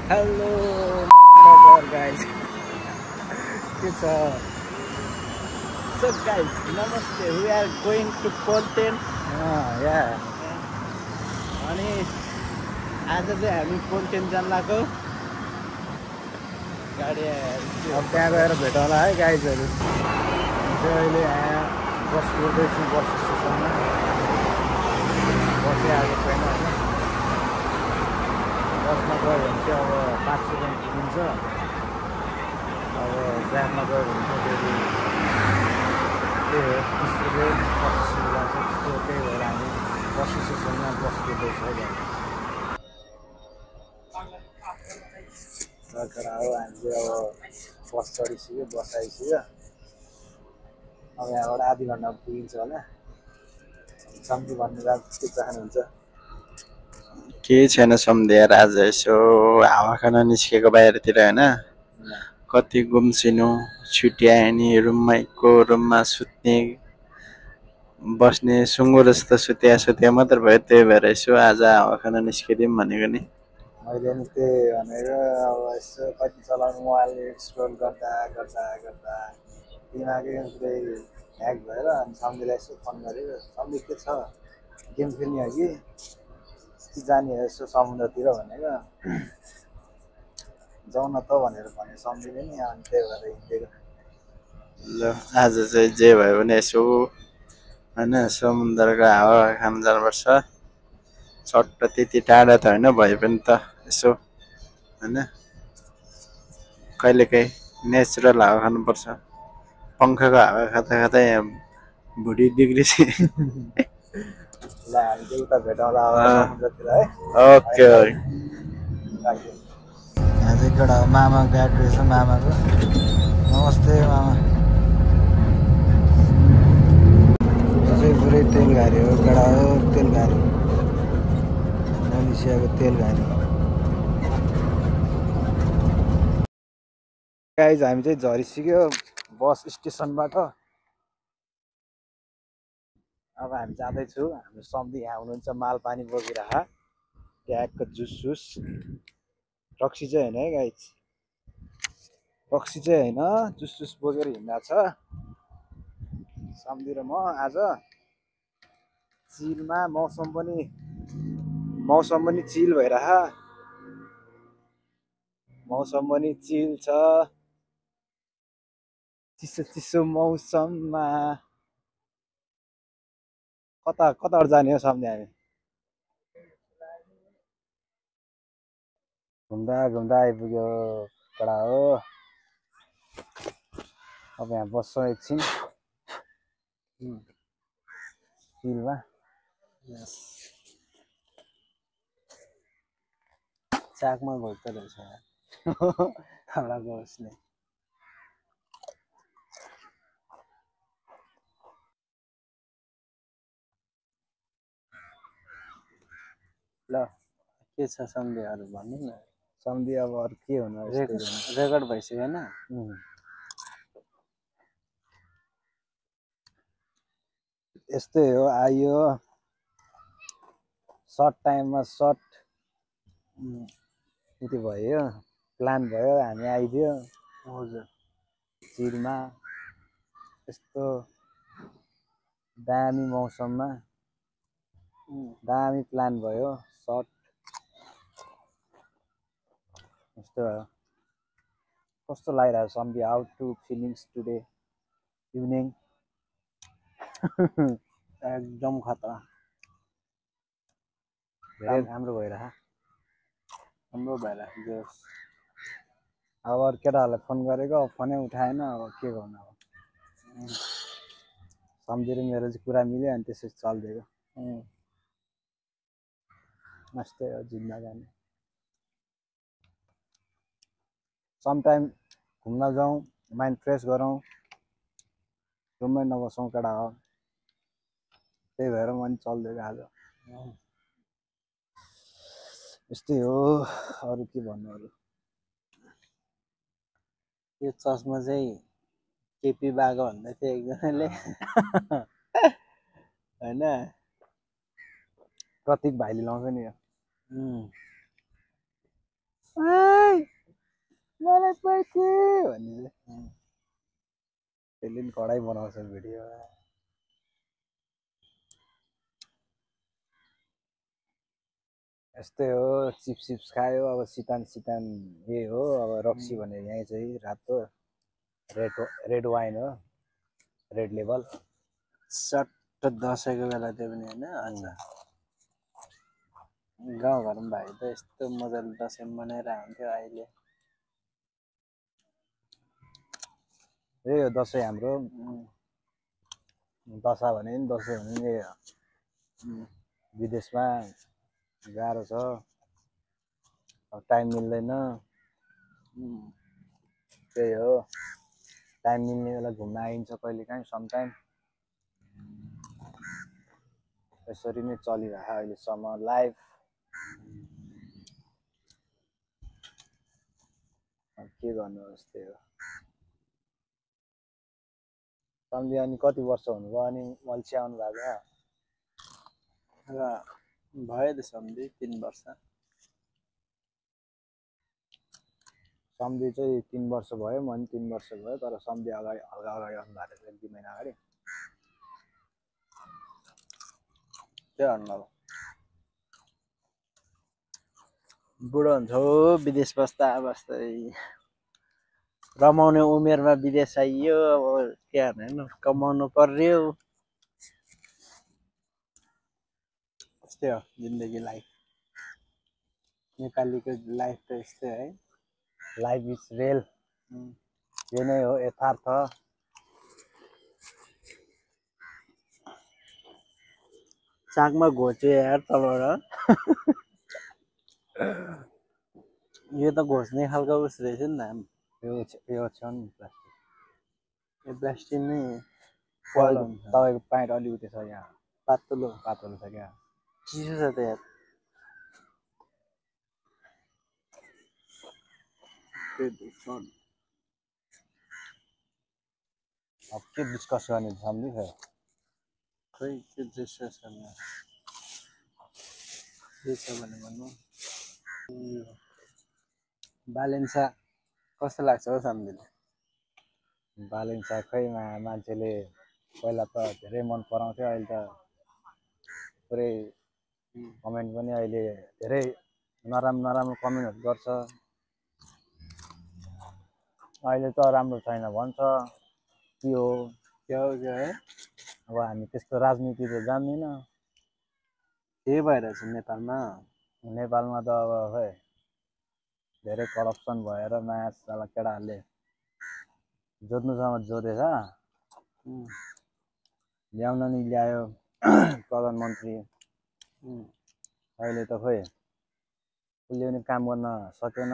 Hello, motherfucker, guys. It's so guys, namaste. We are going to content. Yeah. अनि आज चाहिँ हामी content जान लाग्यो गाडी अब त्यहाँ गएर भेटौँला है गाइजहरू चाहिँ अहिले यहाँ बस कुर्दैछु बस स्टेसनमा बसिआएको छैन होइन बसमा गयो भने चाहिँ अब 5 सेकेन्ड पुगिन्छ अब ब्यागमा गयो भने चाहिँ त्यही हो 30 रुपियाँ 25 रुपियाँ लाग्छ त्यही भएर हामी बस स्टेसनमा बस कुर्दैछु है सरकार अब हामी चाहिँ अब बस चढिसक्यो बस आइसक्यो अब यहाँबाट आधी घन्टामा पुगिन्छ होला सम्झी भन्ने रात के चाहनुहुन्छ केही छैन सम्झेर आज यसो हावा खान निस्केको बाहिरतिर होइन कति गुम्सिनु छुट्याए नि रुममा सुत्ने बस्ने सुँगुर जस्तो सुत्या मात्र भयो त्यही भएर यसो आज हावा खान निस्किदिउँ भनेको नि मैले नि त्यही भनेर अब यसो कति चलाउनु मोबाइल स्क्रोल गर्दा दिमागै पुरै ह्याक भएर अनि सम्झीलाई यसो फोन गरेको सम्झी के छ गेम खेल्ने हो कि जाने हो यसो समुद्रतिर भनेको जाउँ न त भनेर भने सम्झिने नि अनि त्यही भएर हिँडेको ल आज चाहिँ जे भयो भने यसो होइन समुद्रको हावा खान जानुपर्छ चट्ट त्यति टाढा त होइन भए पनि त यसो होइन कहिलेकाहीँ नेचुरल हावा खानुपर्छ पङ्खाको हावा खाँदा यहाँ भुँडी बिग्रिछ ल हामी चाहिँ उता भेटौँला समुद्रतिर है ओके यहाँ चाहिँ एउटा मामा गाडी रहेछ मामाको नमस्ते मामा यो चाहिँ पुरै तेल गाडी हो गडा हो तेल गाडी मलेसियाको तेल गाडी गाइज हामी चाहिँ झरिसक्यो बस स्टेसनबाट अब हामी जाँदैछु हाम्रो सम्धी यहाँ हुनुहुन्छ माल पानी बोकिरह ट्यागको जुस रक्सी चाहिँ होइन है गाइज रक्सी चाहिँ होइन जुस बोकेर हिँड्दा छ सम्धी र म आज चिलमा मौसम पनि चिल भइरह मौसम पनि चिल छ चिसो मौसममा कताबाट जाने हो सम्झे हामी घुम्दा आइपुग्यो कडा हो अब यहाँ बस्छौँ एकछिन चिलमा चाकमा घोक्दो रहेछ तलको उसले ल के छ सम्झेहरू भन्नु न सम्झी अब अरू के हुनु रेकर्ड भइसक्यो होइन यस्तै हो आइयो सर्ट टाइममा सर्ट यति भयो प्लान भयो हामी आइदियो हजुर चिलमा यस्तो दामी मौसममा दामी प्लान भयो सर्ट यस्तो भयो कस्तो लागिरहेको सम्झी how to feelings today evening एकदम खतरा धेरै राम्रो भइरह राम्रो भइरहेको अब अरू केटाहरूलाई फोन गरेको अब फोनै उठाएन अब के गर्नु अब सम्झेर मेरो चाहिँ कुरा मिल्यो अनि त्यसपछि चलिदिएको मस्तै हो जिन्दगानी समटाइम घुम्न जाउँ माइन्ड फ्रेस गरौँ रुममै नबसौँ केटा हो त्यही भएर म पनि चलिदिएको आज यस्तै हो अरू के भन्नु अरू यो चस्मा चाहिँ केपी बागो भन्दै थियो एकजनाले होइन प्रतीक भाइले लाउँछ नि यो के भन्ने त्यसले नि कडै बनाउँछ भिडियो यस्तै हो चिप्स खायो अब सितान यही हो अब रक्सी भने यहीँ चाहिँ रातो रेड वाइन हो रेड लेबल सट्ट दसैँको बेला त्यो पनि होइन आज गाउँघरमा भाइ त यस्तो मजाले दसैँ मनाएर हुन्थ्यो अहिले यही हो दसैँ हाम्रो दशा भने नि दसैँ भने नि विदेशमा गाह्रो छ अब टाइम मिल्दैन त्यही हो टाइम मिल्ने बेला घुम्न आइन्छ कहिलेकाहीँ समटाइम यसरी नै चलिरहेको अहिलेसम्म लाइफ के गर्नु यस्तै हो सम्झि अनि कति वर्ष हुनुभयो अनि मल्छी आउनु भएको र भयो त सम्झि 3 वर्ष सम्झि चाहिँ 3 वर्ष भयो म पनि 3 वर्ष भयो तर सम्झि अगाडि हल्का अगाडि आउनु भएको थियो 1-2 महिना अगाडि त्यो भन्नु बुढो हुन्छ हो विदेश बस्दा बस्दै रमाउने उमेरमा विदेश आइयो अब के गर्नु कमाउनु पर्यो त्यस्तै हो जिन्दगी लाइफ नेपालीको लाइफ त यस्तै है लाइफ इज रियल यो नै हो यथार्थ चाकमा घोच्यो यार तलबाट यो त घोच्ने खालको उस रहेछ नि त यो छ नि प्लास्टिक यो प्लास्टिक नै तपाईँको प्यान्ट अलिकति छ यहाँ पातलो पातलो छ क्या चिसो छ त यार अब के डिस्कस गर्ने सम्झि खै के डिस्कस गर्ने के छ भने भन्नु बालेन्सा कस्तो लाग्छ हौ सम्झिँदा बालेन्सा खै मान्छेले पहिला त धेरै मन पराउँथ्यो अहिले त पुरै कमेन्ट पनि अहिले धेरै नराम्रो कमेन्टहरू गर्छ अहिले त राम्रो छैन भन्छ के हो है अब हामी त्यस्तो राजनीति त जान्दैन के भइरहेछ नेपालमा त अब खै धेरै करप्सन भएर नयाँ केटाहरूले जोत्नुसँग जोतेछ ल्याउन नि ल्यायो प्रधानमन्त्री अहिले त खोइ उसले पनि काम गर्न सकेन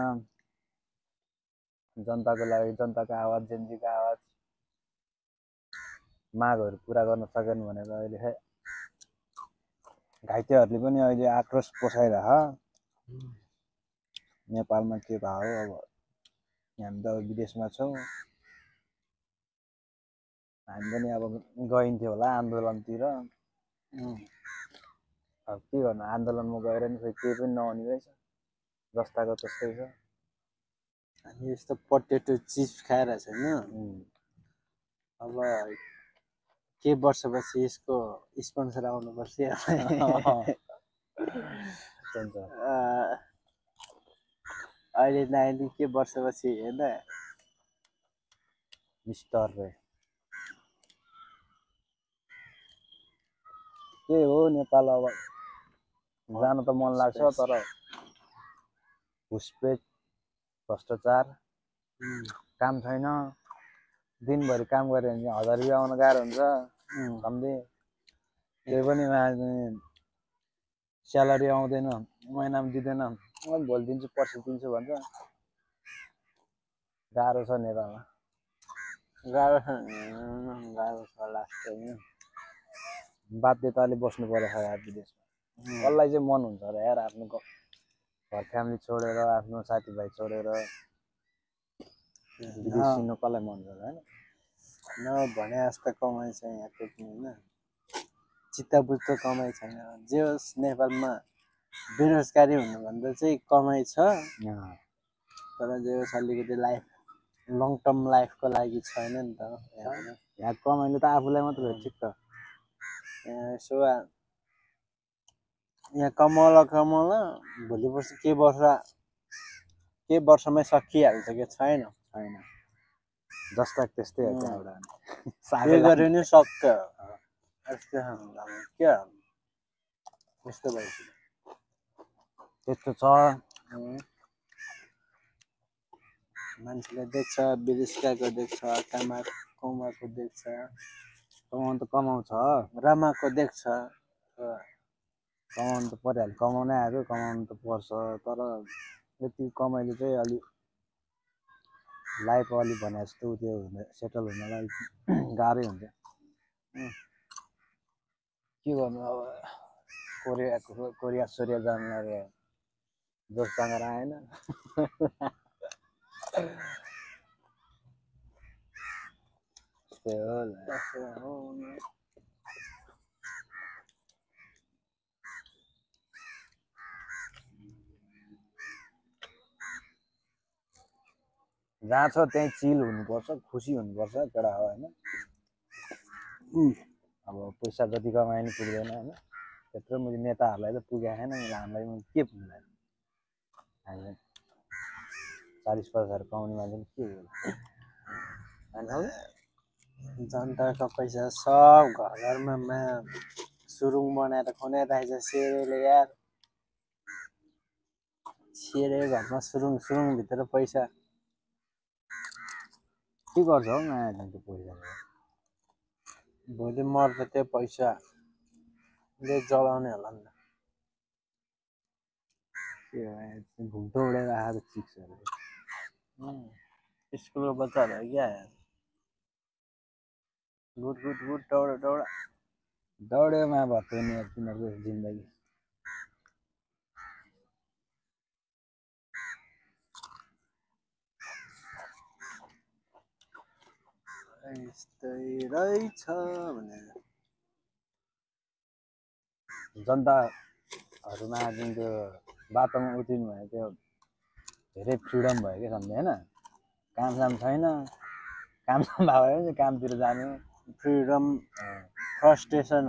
जनताको लागि जनताको आवाज जेनजीको आवाज मागहरू पुरा गर्न सकेन भनेर अहिले खै घाइतेहरूले पनि अहिले आक्रोश पोसाइरह नेपालमा के भयो अब हामी त विदेशमा छौँ हामी पनि अब गइन्थ्यो होला आन्दोलनतिर अब के गर्नु आन्दोलनमा गएर नि खोइ केही पनि नहुने रहेछ जस्ताको त्यस्तै छ हामी यस्तो पोटेटो चिप्स खाएर छैन अब के वर्षपछि यसको स्पोन्सर आउनुपर्छ अहिले नाइले के वर्षपछि हेर्दा मिस्टर रे के हो नेपाल अब जान त मन लाग्छ तर घुसपेट भ्रष्टाचार काम छैन दिनभरि काम गऱ्यो भने 1000 रुपियाँ आउन गाह्रो हुन्छ सम्झे त्यही पनि स्यालेरी आउँदैन महिनामा दिँदैन भोलि दिन्छु पर्सि दिन्छु भन्छ गाह्रो छ नेपालमा गाह्रो छ लास्ट बाध्यताले बस्नु परेछ यार विदेशमा कसलाई चाहिँ मन हुन्छ र यार आफ्नो घर फ्यामिली छोडेर आफ्नो साथीभाइ छोडेर विदेश हिँड्नु कसलाई मन हुन्छ होइन न भने जस्तो कमाइ छ यहाँ पनि होइन चित्त बुझ्दो कमाइ छैन जे होस् नेपालमा बेरोजगारी हुनुभन्दा चाहिँ कमाइ छ तर जे होस् अलिकति लाइफ लङ टर्म लाइफको लागि छैन नि त यहाँ कमाइले त आफूलाई मात्र हो ठिक त यहाँ यसो यहाँ कमाउला भोलि पर्सि के वर्षमै सकिहाल्छ कि छैन छैन जस्ता त्यस्तै हो त्यहाँबाट के गरे नि सक्छ यस्तो के यस्तो भइसक्यो त्यस्तो छ मान्छेले देख्छ विदेश गएको देख्छ कमाएको देख्छ कमाउनु त कमाउँछ रमाएको देख्छ कमाउनु त परिहाल्यो कमाउनै आएको कमाउनु त पर्छ तर यति कमाइले चाहिँ अलिक लाइफ अलिक भने जस्तो त्यो सेटल हुनलाई गाह्रै हुन्छ के गर्नु अब कोरिया सोरिया जानु लाग्यो जोसँग आएन त्यही हो जहाँ छ त्यहीँ चिल हुनुपर्छ खुसी हुनुपर्छ केटा हो होइन अब पैसा जति कमाए नि पुग्दैन होइन त्यत्रो मैले नेताहरूलाई त पुगेको छैन हामीलाई के पुग्दैन हामीलाई 40-50 कमाउने मान्छे के हो जनताको पैसा सब घरमा सुरुङ बनाएर खुनाइरहेछ सेरेले यार सेरे घरमा सुरुङभित्र पैसा के गर्छ हौ नयाँ त्यो पैसा भोलि मर्छ त्यो पैसाले जलाउने होला नि त घुम्टो उडेर आएको चिक्सहरू स्कुलको बच्चाहरू क्या गुड दौडेमा भएको नि तिनीहरूको जिन्दगी यस्तै रहेछ भनेर जनताहरूमा जुन त्यो बाटोमा उत्रिनु भयो त्यो धेरै फ्रिडम भयो क्या सम्झे होइन कामसाम छैन कामसाम भयो भने कामतिर जानु फ्रिडम फ्रस्ट्रेसन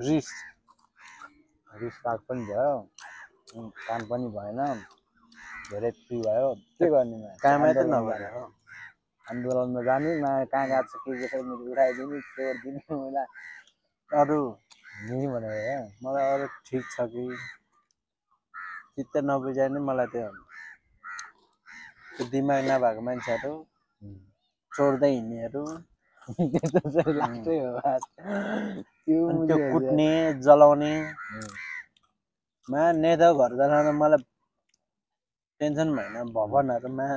रिस पाक पनि भयो काम पनि भएन धेरै फ्री भयो के गर्ने कामै त नभएर आन्दोलनमा जाने कहाँ गएको छ के छ उठाइदिने छोडिदिने मलाई अरू नि भनेर मलाई अरू ठिक छ कि चित्त नबुझाए नि मलाई त्यो दिमाग नभएको मान्छेहरू चोर्दै हिँड्नेहरू त्यो कुट्ने जलाउने नेता घर जाँदा मलाई टेन्सन भएन भवनहरूमा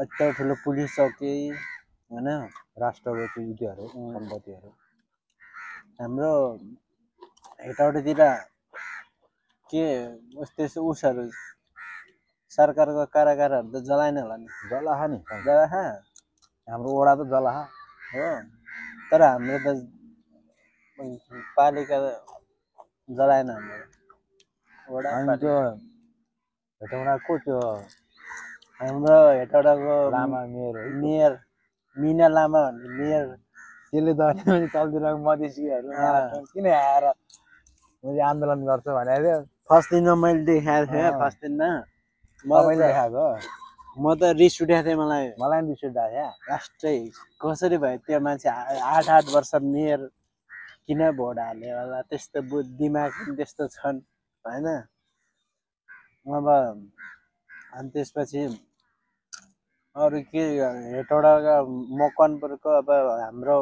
यत्रो ठुलो पुलिस चौकी होइन राष्ट्रको युद्धहरू सम्पत्तिहरू हाम्रो हेटौडातिर के त्यस्तो उसहरू सरकारको कारागारहरू त जलाएन होला नि जलाहा नि जलाहा हाम्रो वडा त जलाहा हो तर हाम्रो त पालिका जलाएन हाम्रो वडा त्यो हेटौडाको त्यो हाम्रो हेटौडाको लामा मेयर मिना लामा भन्ने मेयर त्यसले त अनि तलतिरको मधेसीहरू किन आएर मैले आन्दोलन गर्छु भनेर फर्स्ट दिनमा मैले देखाएको थिएँ फर्स्ट दिनमा मैले देखाएको म त रिस उठेको थिएँ मलाई पनि रिस उठ्दा थियो लास्टै कसरी भयो त्यो मान्छे 8 वर्ष मेयर किन भोट हाल्यो होला त्यस्तो दिमाग पनि त्यस्तो छन् होइन अब अनि त्यसपछि अरू के हेटौडाको मकवानपुरको अब हाम्रो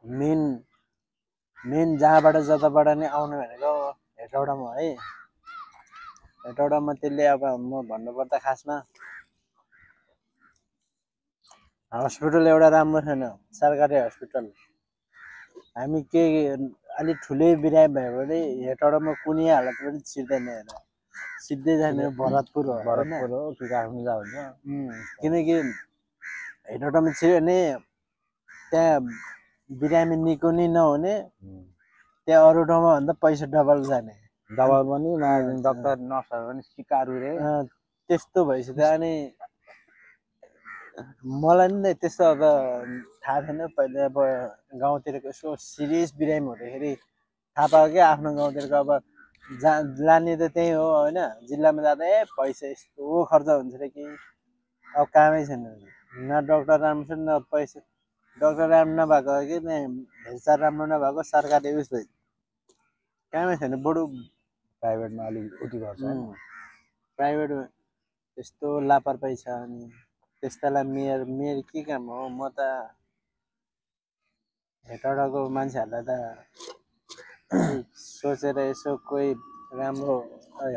मेन जहाँबाट जताबाट नै आउनु भनेको हेटौडामा है हेटौडामा त्यसले अब म भन्नुपर्दा खासमा हस्पिटल एउटा राम्रो छैन सरकारी हस्पिटल हामी के अलिक ठुलै बिरामी भयो भने हेटौडामा कुनै हालत पनि छिर्दैन हेर सिधै जाने भरतपुर हो कि काठमाडौँ जान्छ किनकि हेटौडामा छिर्यो भने त्यहाँ बिरामी निको नै नहुने त्यहाँ अरू ठाउँमा भन्दा पैसा डबल जाने डबल पनि डक्टर नर्सहरू पनि सिकारु रे त्यस्तो भइसक्यो अनि मलाई नि त्यस्तो अब थाहा थिएन पहिले अब गाउँतिरको यसो सिरियस बिरामी हुँदाखेरि थाहा पायो क्या आफ्नो गाउँतिरको अब लाने त त्यही हो होइन जिल्लामा जाँदा पैसा यस्तो खर्च हुन्छ रे कि अब कामै छैन न डक्टर राम्रो छ न पैसा डक्टर राम्रो नभएको हो कि हेरचाह राम्रो नभएको सरकारी उस भयो कामै छैन बरु प्राइभेटमा अलिक उति गर्छ प्राइभेटमा त्यस्तो लापरवाही छ अनि त्यस्तालाई मेरो के काम हो म त हेटौडाको मान्छेहरूलाई त सोचेर यसो कोही राम्रो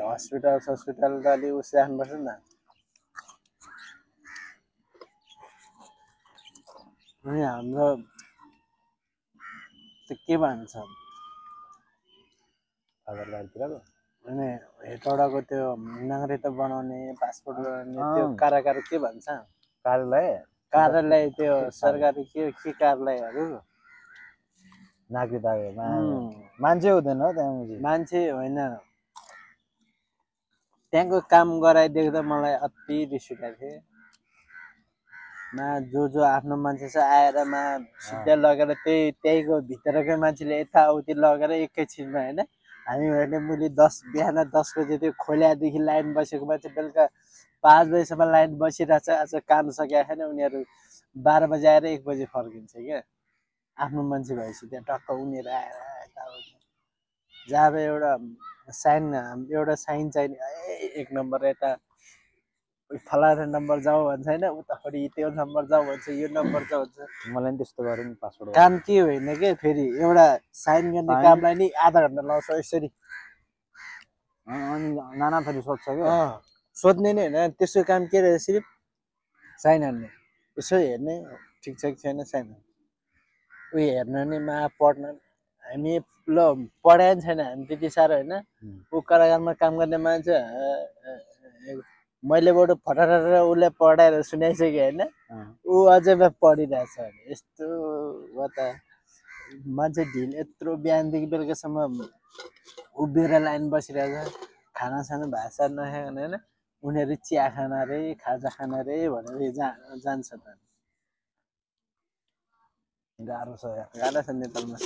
हस्पिटल त अलिक उस राख्नुपर्छ नि अनि हाम्रो त्यो के भन्छ अगरबारीतिरको अनि हेटौडाको त्यो नागरिकता बनाउने पासपोर्ट बनाउने त्यो कारागार के भन्छ कार्यालय त्यो सरकारी के कार्यालयहरू नागरिकतामा मान्छे हुँदैन त्यहाँ मान्छे होइन त्यहाँको काम गराइदिएको त मलाई अति रिस उठेको थियो जो आफ्नो मान्छे छ आएर सिधै लगेर त्यहीको भित्रकै मान्छेले यताउति लगेर एकैछिनमा होइन हामी भने मैले बिहान 10 बजे त्यो खोल्यादेखि लाइन बसेको मान्छे बेलुका 5 बजीसम्म लाइन बसिरहेको छ आज काम सकेको छैन उनीहरू 12 बजी आएर 1 बजी फर्किन्छ क्या आफ्नो मान्छे भएपछि त्यहाँ टक्क उनीहरू आएर यताउति जब एउटा साइन चाहिने 1 नम्बर यता फलाना नम्बर जाऊ भन्छ होइन उतापट्टि त्यो नम्बर जाऊ भन्छ यो नम्बर जाऊ भन्छ मलाई नि त्यस्तो गरौँ पासपोर्ट काम के होइन के फेरि एउटा साइन गर्ने कामलाई नि आधा घन्टा लाउँछ यसरी अनि नाना थरी सोध्छ क्या सोध्ने नै होइन त्यसको काम के रहेछ सिर्फ साइन हान्ने यसो हेर्ने ठिक छ कि छैन साइन उयो हेर्न नि पढ्न हामी ल पढाइ पनि छैन हामी त्यति साह्रो होइन ऊ कारागारमा काम गर्ने मान्छे मैले बरु फटाएर उसले पढाएर सुनाइसकेँ होइन ऊ अझै पढिरहेछ यस्तो हो त मान्छे ढिल यत्रो बिहानदेखि बेलुकासम्म उभिएर लाइन बसिरहेछ खानासाना भाषा नखाने होइन उनीहरू चिया खाना रे खाजा खाना रे भनेर जान्छ त गाह्रो छ नेपालमा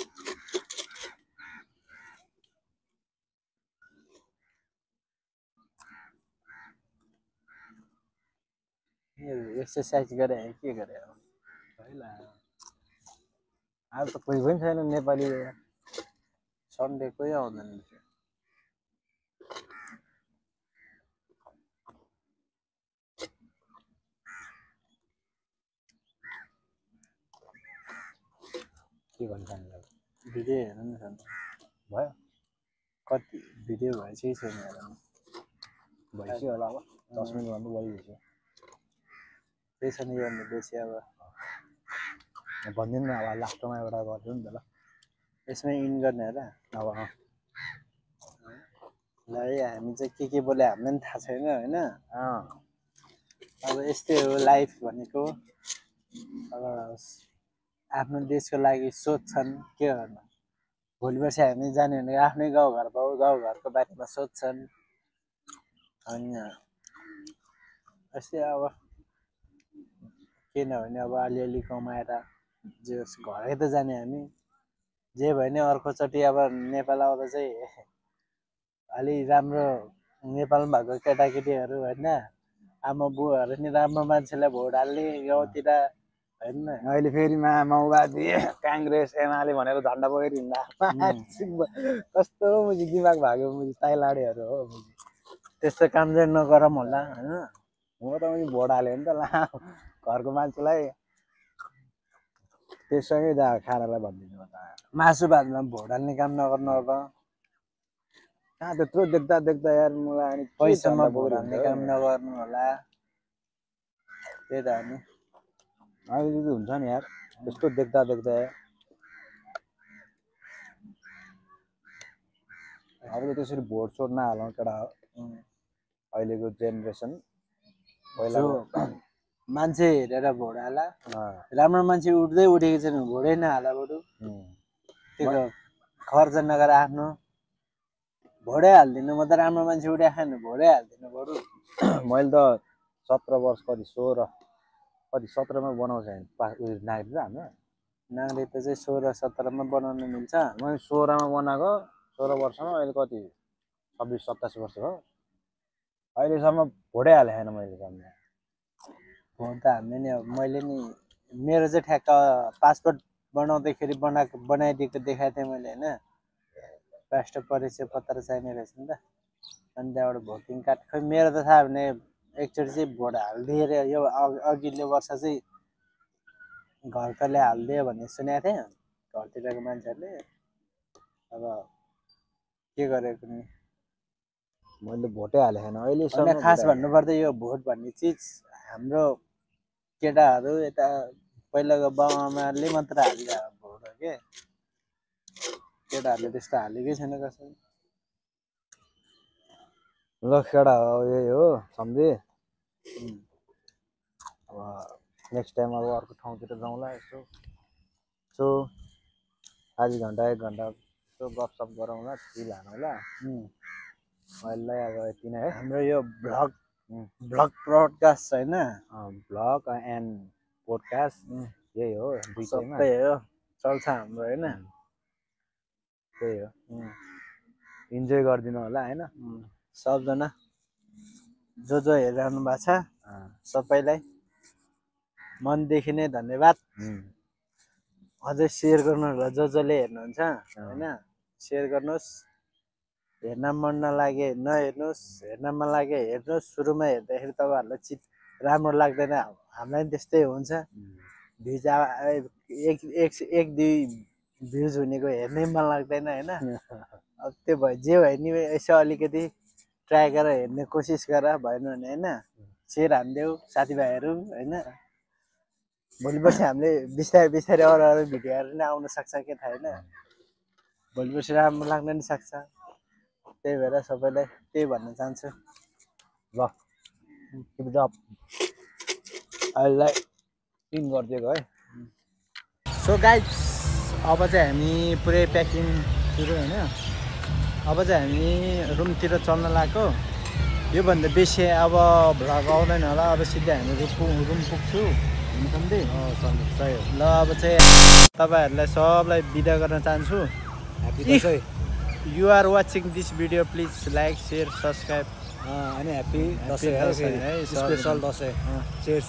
एक्सर्साइज गरे के गरे अब त कोही पनि छैन नेपाली सन्डे कोही आउँदैन के भन्छ भिडियो हेर्नु नि भयो कति भिडियो भएछ कि छैन भइसक्यो होला अब 10 मिनटभन्दा बढी भइसक्यो त्यही छ नि गर्नु बेसी अब भनिदिनु न अब लास्टमा एउटा गरिदिनु नि त ल यसमा इन गर्ने होला अब ल है हामी चाहिँ के बोले हामीलाई पनि थाहा छैन होइन अब यस्तै हो लाइफ भनेको अब आफ्नो देशको लागि सोध्छन् के गर्नु भोलि पर्सि हामी जाने भने आफ्नै गाउँघरको बारेमा सोध्छन् अनि यस्तै अब किनभने अब अलिअलि कमाएर जे घरै त जाने हामी जे भयो नि अर्कोचोटि अब नेपाल आउँदा चाहिँ अलि राम्रो नेपालमा भएको केटाकेटीहरू होइन आमा बुवाहरू नि राम्रो मान्छेलाई भोट हाल्ने गाउँतिर होइन अहिले फेरि माओवादी काङ्ग्रेस एमाले भनेर झन्डा बोकेर हिँड्दा कस्तो मुजी दिमाग भएको मुजी ताइलाडेहरू हो मुजी त्यस्तो काम चाहिँ नगरौँ होला होइन म त मुजी भोट हाल्यो भने त ला घरको मान्छेलाई त्यससँगै जा खानालाई भनिदिनु त मासु भातमा भोट हाल्ने काम नगर्नु अब कहाँ त्यत्रो देख्दा यार मलाई अनि पैसामा भोट हाल्ने काम नगर्नु होला त्यही त हो नि अहिले हुन्छ नि यार त्यस्तो देख्दा अब त त्यसरी भोट सोट नहालौँ केटा अहिलेको जेनेरेसन पहिला मान्छे हेरेर भोट हाला राम्रो मान्छे उठेको छैन भोटै नहाला बरु त्यो खर्च नगरेर आफ्नो भोटै हालिदिनु म त राम्रो मान्छे उठेको छैन भोटै हालिदिनु बरु मैले त 17 वर्ष कति 16 कति 17 मा बनाउँछ हैन उयो नागरिक हाम्रो नागरिक त चाहिँ 16-17 मा बनाउन मिल्छ। मैले 16 मा बनाएको 16 वर्षमा अहिले कति 26-27 वर्ष हो अहिलेसम्म भोटै हाले छैन मैले सम्झे भोट त हामीले नि मैले नि मेरो चाहिँ ठ्याक्क पासपोर्ट बनाउँदाखेरि बनाइदिएको देखाएको थिएँ मैले होइन राष्ट्र परिचय पत्र चाहिने रहेछ नि त अनि त्यहाँबाट भोटिङ कार्ड खै मेरो त थाहा भने एकचोटि चाहिँ भोट हालिदिएर यो अघिल्लो वर्ष चाहिँ घरकाले हालिदियो भन्ने सुनेको थिएँ घरतिरको मान्छेहरूले अब के गरेको नि मैले भोटै हाले छैन अहिलेसम्म खास भन्नुपर्दा यो भोट भन्ने चिज हाम्रो केटाहरू यता पहिलाको बाबुआमाले मात्र हालिदियो भोट हो के केटाहरूले त्यस्तो हालेकै छैन कसै ल केटा हो यही हो सम्झे अब नेक्स्ट टाइम अब अर्को ठाउँतिर जाउँला यसो आधी घन्टा 1 घन्टा यसो गफसफ गरौँला चिल हानौला अहिले अब यति नै है हाम्रो यो भ्लग ब्रोडकास्ट होइन भ्लग एन्ड पोडकास्ट यही हो दुईटैमा सबै हो चल्छ हाम्रो होइन त्यही हो इन्जोय गरिदिनु होला होइन सबजना जो हेरिरहनु भएको छ सबैलाई मनदेखि नै धन्यवाद अझै सेयर गर्नु होला जसले हेर्नुहुन्छ होइन सेयर गर्नुहोस् हेर्न मन नलागे नहेर्नुहोस् हेर्न मन लागे हेर्नुहोस् सुरुमा हेर्दाखेरि तपाईँहरूलाई चिज राम्रो लाग्दैन हामीलाई पनि त्यस्तै हुन्छ भ्युज एक दुई भ्युज हुनेको हेर्नै मन लाग्दैन होइन अब त्यो भयो जे भयो नि यसो अलिकति ट्राई गरेर हेर्ने कोसिस गर भएन भने होइन सेयर हानिदेऊ साथीभाइहरू होइन भोलि पर्सि हामीले बिस्तारै बिस्तारै अरू भिडियोहरू नै आउन सक्छ के थाहा होइन भोलि पर्सि राम्रो लाग्न नि सक्छ त्यही भएर सबैलाई त्यही भन्न चाहन्छु ल अहिलेलाई पिन गरिदिएको है सो गाइज अब चाहिँ हामी पुरै प्याकिङ सुरु होइन अब चाहिँ हामी रुमतिर चल्न लागेको योभन्दा बेसी अब भ्लग आउँदैन होला अब सिधै हामी रुम पुग्छु सन्धि ल अब चाहिँ तपाईँहरूलाई सबलाई बिदा गर्न चाहन्छु you are watching this video please like share subscribe अनि ह्याप्पी दसैँ है स्पेसल दसैँ चेयर्स